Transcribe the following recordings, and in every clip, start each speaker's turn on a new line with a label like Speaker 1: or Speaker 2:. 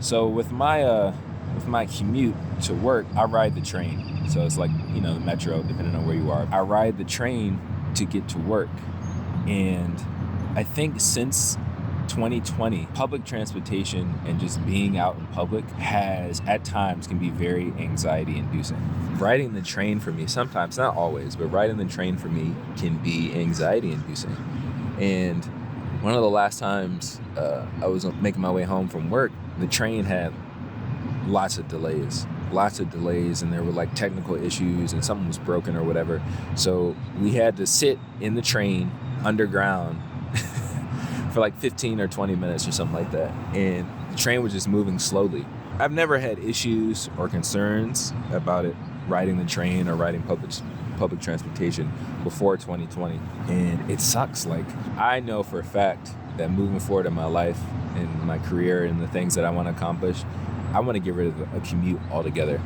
Speaker 1: So with my commute to work, I ride the train. So it's like, the metro, depending on where you are. I ride the train to get to work. And I think since 2020, public transportation and just being out in public at times can be very anxiety inducing. Riding the train for me, sometimes, not always, but riding the train for me can be anxiety inducing. And one of the last times I was making my way home from work, the train had lots of delays, and there were like technical issues and something was broken or whatever. So we had to sit in the train underground for like 15 or 20 minutes or something like that. And the train was just moving slowly. I've never had issues or concerns about it riding the train or riding public transportation before 2020. And it sucks. Like, I know for a fact that moving forward in my life and my career and the things that I want to accomplish, I want to get rid of a commute altogether.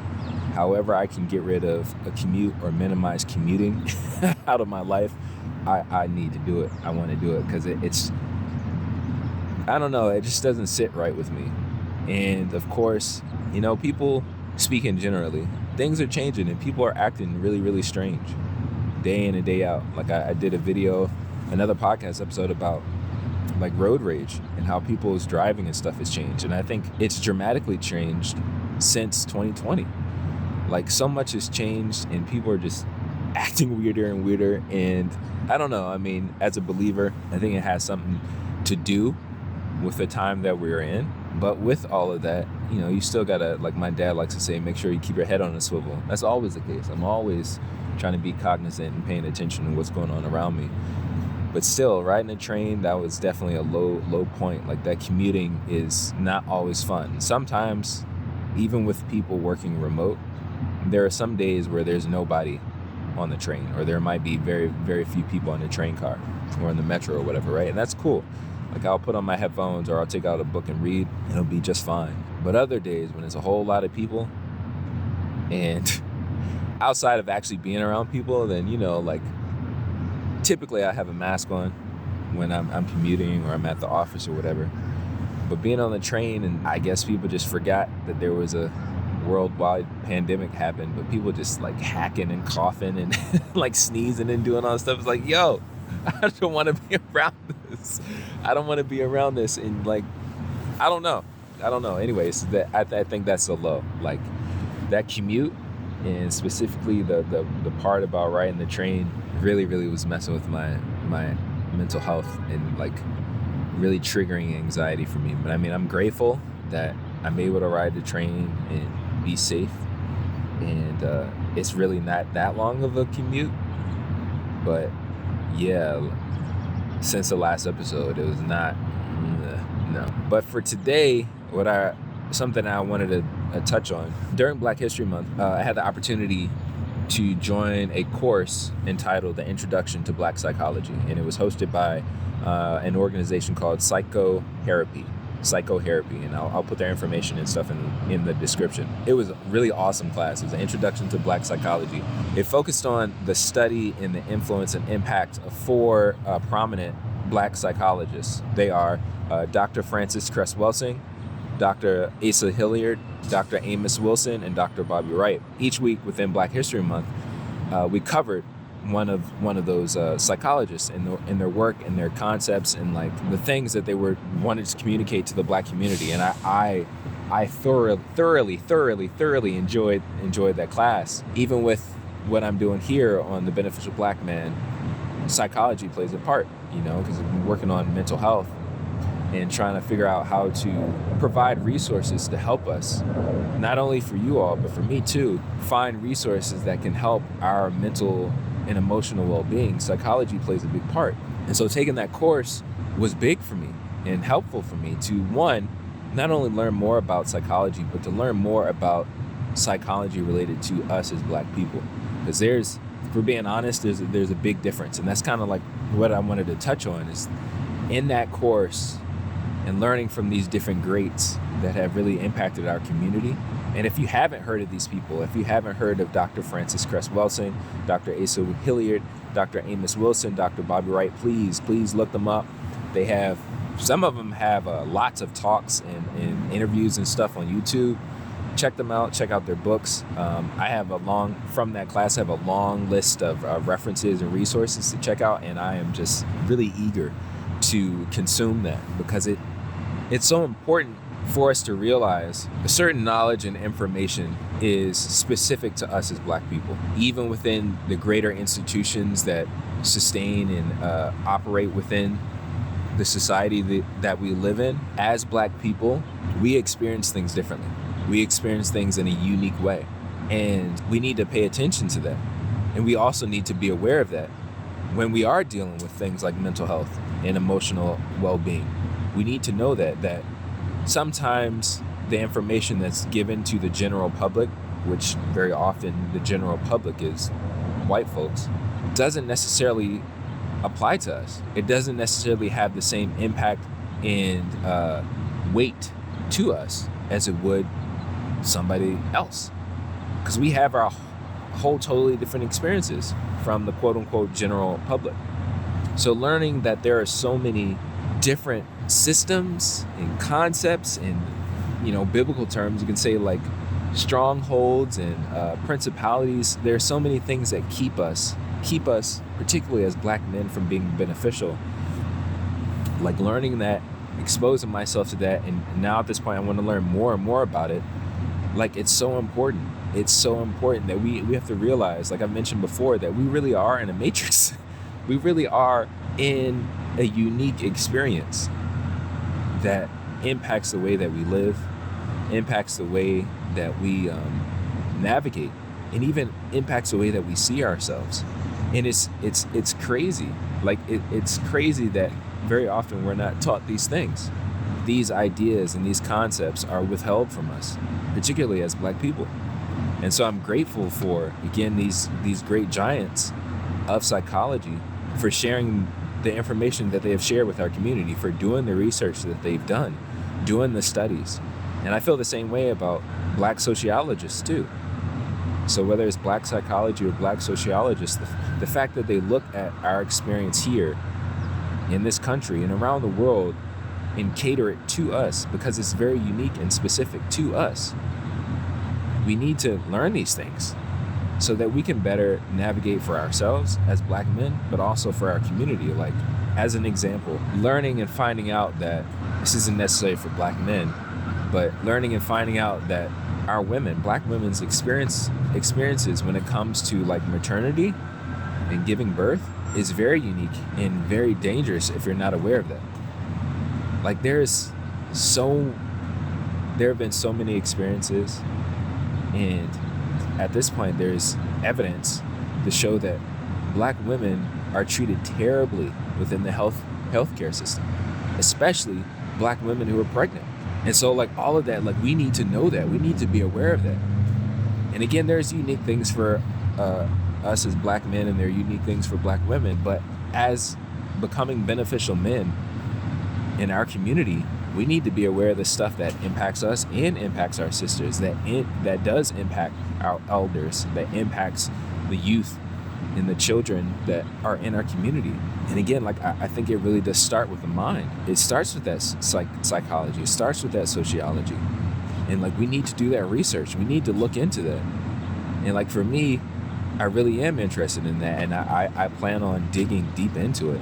Speaker 1: However I can get rid of a commute or minimize commuting out of my life, I need to do it. I want to do it because it's, I don't know, it just doesn't sit right with me. And of course, people, speaking generally, things are changing and people are acting really, really strange day in and day out. Like I did a video, another podcast episode about like road rage and how people's driving and stuff has changed. And I think it's dramatically changed since 2020. Like so much has changed and people are just acting weirder and weirder. And I don't know, I mean, as a believer, I think it has something to do with the time that we're in. But with all of that, you still gotta, like my dad likes to say, make sure you keep your head on a swivel. That's always the case. I'm always trying to be cognizant and paying attention to what's going on around me. But still, riding a train, that was definitely a low point. Like that commuting is not always fun. Sometimes, even with people working remote, there are some days where there's nobody on the train, or there might be very, very few people in the train car or in the metro or whatever, right? And that's cool. Like I'll put on my headphones or I'll take out a book and read, and it'll be just fine. But other days when it's a whole lot of people, and outside of actually being around people, then, like typically I have a mask on when I'm commuting or I'm at the office or whatever. But being on the train, and I guess people just forgot that there was a worldwide pandemic happened, but people just like hacking and coughing and like sneezing and doing all this stuff. It's like, yo, I don't want to be around this. I don't want to be around this. And like, I don't know. Anyways, I think that's the low. Like that commute, and specifically the part about riding the train really, really was messing with my mental health and like really triggering anxiety for me. But I mean, I'm grateful that I'm able to ride the train and be safe. And it's really not that long of a commute. But yeah, since the last episode, it was not, no. But for today, something I wanted to touch on. During Black History Month, I had the opportunity to join a course entitled The Introduction to Black Psychology, and it was hosted by an organization called Psychotherapy, and I'll put their information and stuff in the description. It was a really awesome class. It was an introduction to Black psychology. It focused on the study and the influence and impact of four prominent Black psychologists. They are Dr. Frances Cress Welsing, Dr. Asa Hilliard, Dr. Amos Wilson, and Dr. Bobby Wright. Each week within Black History Month, we covered one of those psychologists and their work and their concepts and like the things that they wanted to communicate to the Black community. And I thoroughly enjoyed that class. Even with what I'm doing here on The Beneficial Black Man, psychology plays a part, because I've been working on mental health and trying to figure out how to provide resources to help us, not only for you all, but for me too, find resources that can help our mental and emotional well-being. Psychology plays a big part. And so taking that course was big for me and helpful for me to, one, not only learn more about psychology, but to learn more about psychology related to us as Black people. Because if we're being honest, there's a big difference. And that's kind of like what I wanted to touch on, is in that course and learning from these different greats that have really impacted our community. And if you haven't heard of these people, if you haven't heard of Dr. Frances Cress Welsing, Dr. Asa Hilliard, Dr. Amos Wilson, Dr. Bobby Wright, please look them up. They have Some of them have lots of talks and interviews and stuff on YouTube. Check them out. Check out their books. From that class, I have a long list of references and resources to check out, and I am just really eager to consume that, because it's so important for us to realize a certain knowledge and information is specific to us as Black people. Even within the greater institutions that sustain and operate within the society that we live in, as Black people, we experience things differently. We experience things in a unique way. And we need to pay attention to that. And we also need to be aware of that when we are dealing with things like mental health and emotional well-being. We need to know that sometimes the information that's given to the general public, which very often the general public is white folks, doesn't necessarily apply to us. It doesn't necessarily have the same impact and weight to us as it would somebody else, because we have our whole totally different experiences from the quote-unquote general public. So learning that there are so many different systems and concepts and, biblical terms, you can say like strongholds and principalities. There are so many things that keep us, particularly as Black men, from being beneficial. Like learning that, exposing myself to that, and now at this point I want to learn more and more about it. Like, it's so important. It's so important that we have to realize, like I mentioned before, that we really are in a matrix. We really are in a unique experience that impacts the way that we live, impacts the way that we navigate, and even impacts the way that we see ourselves. And it's crazy. Like it's crazy that very often we're not taught these things. These ideas and these concepts are withheld from us, particularly as Black people. And so I'm grateful for, again, these great giants of psychology for sharing the information that they have shared with our community, for doing the research that they've done, doing the studies. And I feel the same way about Black sociologists too. So whether it's Black psychology or Black sociologists, the fact that they look at our experience here in this country and around the world and cater it to us, because it's very unique and specific to us. We need to learn these things so that we can better navigate for ourselves as Black men, but also for our community. Like, as an example, learning and finding out that this isn't necessary for Black men, but learning and finding out that our women, Black women's experiences when it comes to like maternity and giving birth is very unique and very dangerous if you're not aware of that. Like there have been so many experiences, and at this point there's evidence to show that Black women are treated terribly within the healthcare system, especially Black women who are pregnant. And so like all of that, like we need to know that, we need to be aware of that. And again, there's unique things for us as Black men, and there are unique things for Black women, but as becoming beneficial men in our community, we need to be aware of the stuff that impacts us and impacts our sisters, that does impact our elders, that impacts the youth and the children that are in our community. And again, like I think it really does start with the mind. It starts with that psychology. It starts with that sociology. And like we need to do that research. We need to look into that. And like for me, I really am interested in that, and I plan on digging deep into it.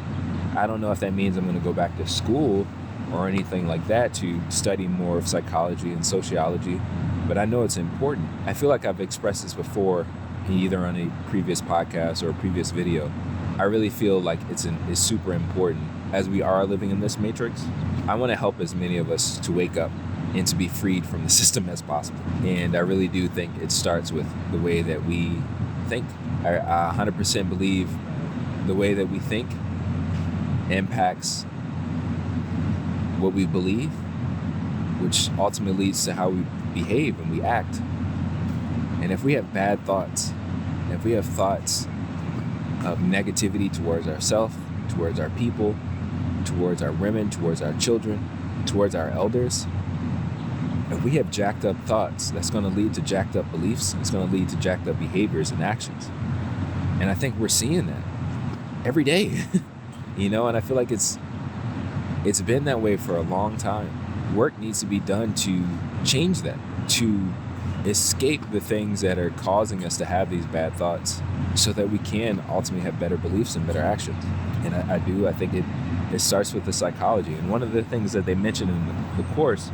Speaker 1: I don't know if that means I'm going to go back to school or anything like that to study more of psychology and sociology, but I know it's important. I feel like I've expressed this before, either on a previous podcast or a previous video. I really feel like it's super important as we are living in this matrix. I want to help as many of us to wake up and to be freed from the system as possible. And I really do think it starts with the way that we think. I 100% believe the way that we think impacts what we believe, which ultimately leads to how we behave and we act. And if we have bad thoughts, if we have thoughts of negativity towards ourselves, towards our people, towards our women, towards our children, towards our elders, if we have jacked up thoughts, that's going to lead to jacked up beliefs. It's going to lead to jacked up behaviors and actions. And I think we're seeing that every day, and I feel like it's It's been that way for a long time. Work needs to be done to change that, to escape the things that are causing us to have these bad thoughts so that we can ultimately have better beliefs and better actions. And I think it starts with the psychology. And one of the things that they mentioned in the course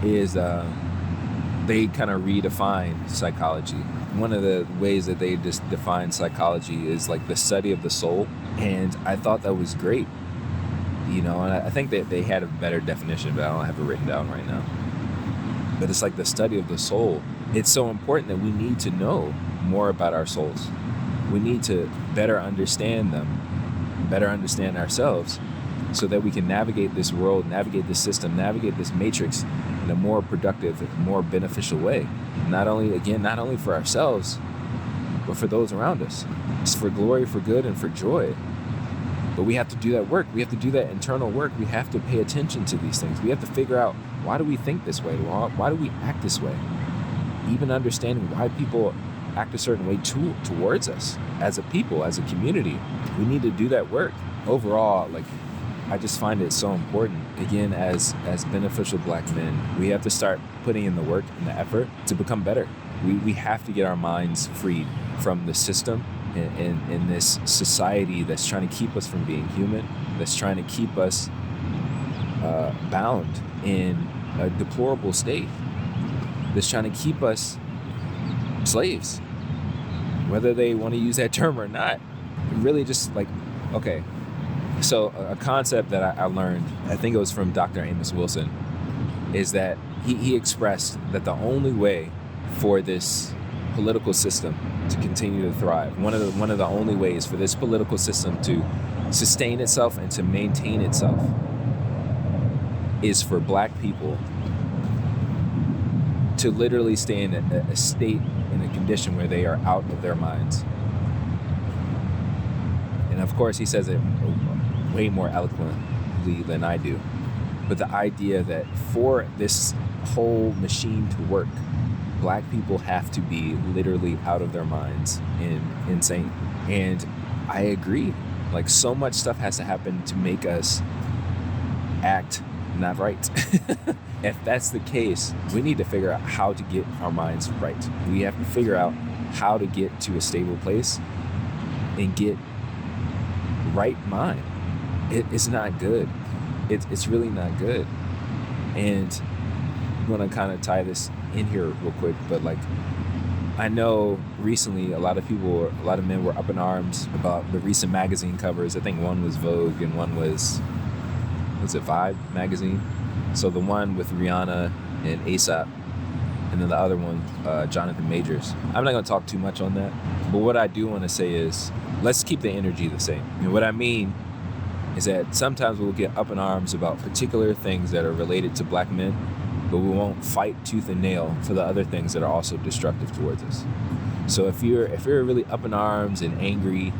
Speaker 1: is they kind of redefine psychology. One of the ways that they just define psychology is like the study of the soul. And I thought that was great. And I think that they had a better definition, but I don't have it written down right now. But it's like the study of the soul. It's so important that we need to know more about our souls. We need to better understand them, better understand ourselves, so that we can navigate this world, navigate this system, navigate this matrix in a more productive, more beneficial way. Not only for ourselves, but for those around us. It's for glory, for good, and for joy. But we have to do that work. We have to do that internal work. We have to pay attention to these things. We have to figure out, why do we think this way? Why do we act this way? Even understanding why people act a certain way towards us as a people, as a community. We need to do that work. Overall, I just find it so important. Again, as beneficial Black men, we have to start putting in the work and the effort to become better. We have to get our minds freed from the system in this society that's trying to keep us from being human, that's trying to keep us bound in a deplorable state, that's trying to keep us slaves, whether they want to use that term or not. Really just okay. So a concept that I learned, I think it was from Dr. Amos Wilson, is that he expressed that the only way for this political system to continue to thrive, one of the only ways for this political system to sustain itself and to maintain itself, is for Black people to literally stay in a state, in a condition where they are out of their minds. And of course, he says it way more eloquently than I do. But the idea that for this whole machine to work, Black people have to be literally out of their minds and insane. And I agree. So much stuff has to happen to make us act not right. If that's the case, we need to figure out how to get our minds right. We have to figure out how to get to a stable place and get right mind. It's not good. It's really not good. And I'm going to kind of tie this in here real quick, but I know recently a lot of men were up in arms about the recent magazine covers. I think one was Vogue and one was it Vibe magazine? So the one with Rihanna and A$AP, and then the other one, Jonathan Majors. I'm not going to talk too much on that, but what I do want to say is, let's keep the energy the same. And what I mean is that sometimes we'll get up in arms about particular things that are related to Black men, but we won't fight tooth and nail for the other things that are also destructive towards us. So if you're really up in arms and angry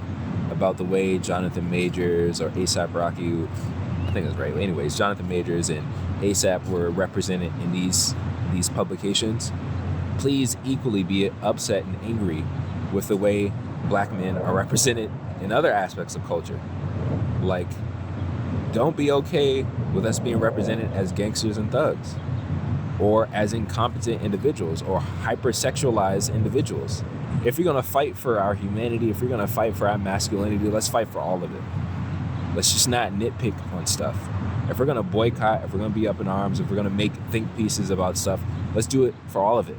Speaker 1: about the way Jonathan Majors or A$AP Rocky, I think that's right. Anyways, Jonathan Majors and A$AP were represented in these publications, please equally be upset and angry with the way Black men are represented in other aspects of culture. Don't be okay with us being represented as gangsters and thugs, or as incompetent individuals, or hypersexualized individuals. If you're gonna fight for our humanity, if you're gonna fight for our masculinity, let's fight for all of it. Let's just not nitpick on stuff. If we're gonna boycott, if we're gonna be up in arms, if we're gonna make think pieces about stuff, let's do it for all of it.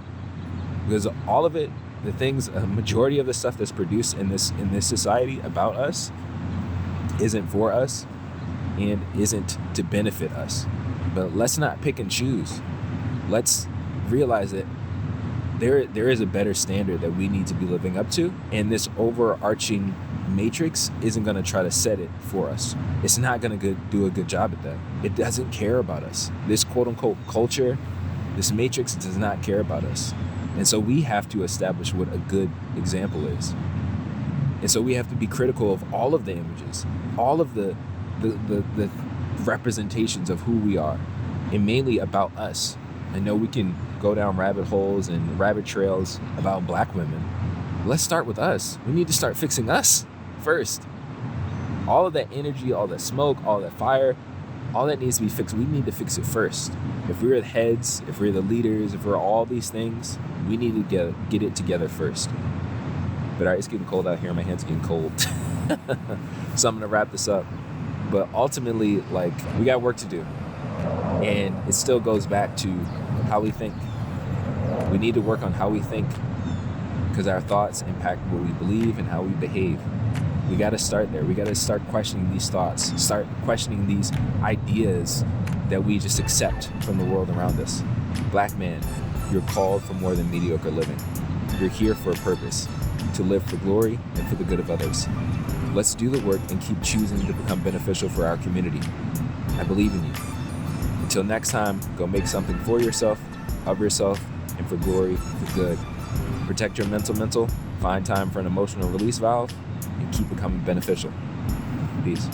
Speaker 1: Because all of it, the things, a majority of the stuff that's produced in this society about us isn't for us and isn't to benefit us. But let's not pick and choose. Let's realize that there is a better standard that we need to be living up to, and this overarching matrix isn't going to try to set it for us. It's not going to do a good job at that. It doesn't care about us. This quote-unquote culture, this matrix does not care about us. And so we have to establish what a good example is. And so we have to be critical of all of the images, all of the representations of who we are, and mainly about us. I know we can go down rabbit holes and rabbit trails about Black women. Let's start with us. We need to start fixing us first. All of that energy, all that smoke, all that fire, all that needs to be fixed, we need to fix it first. If we're the heads, if we're the leaders, if we're all these things, we need to get it together first. But all right, it's getting cold out here. My hands are getting cold. So I'm going to wrap this up. But ultimately, like, we got work to do. And it still goes back to how we think. We need to work on how we think, because our thoughts impact what we believe and how we behave. We got to start there. We got to start questioning these thoughts, start questioning these ideas that we just accept from the world around us. Black man, you're called for more than mediocre living. You're here for a purpose, to live for glory and for the good of others. Let's do the work and keep choosing to become beneficial for our community. I believe in you. Until next time, go make something for yourself, of yourself, and for glory, for good. Protect your mental, find time for an emotional release valve, and keep becoming beneficial. Peace.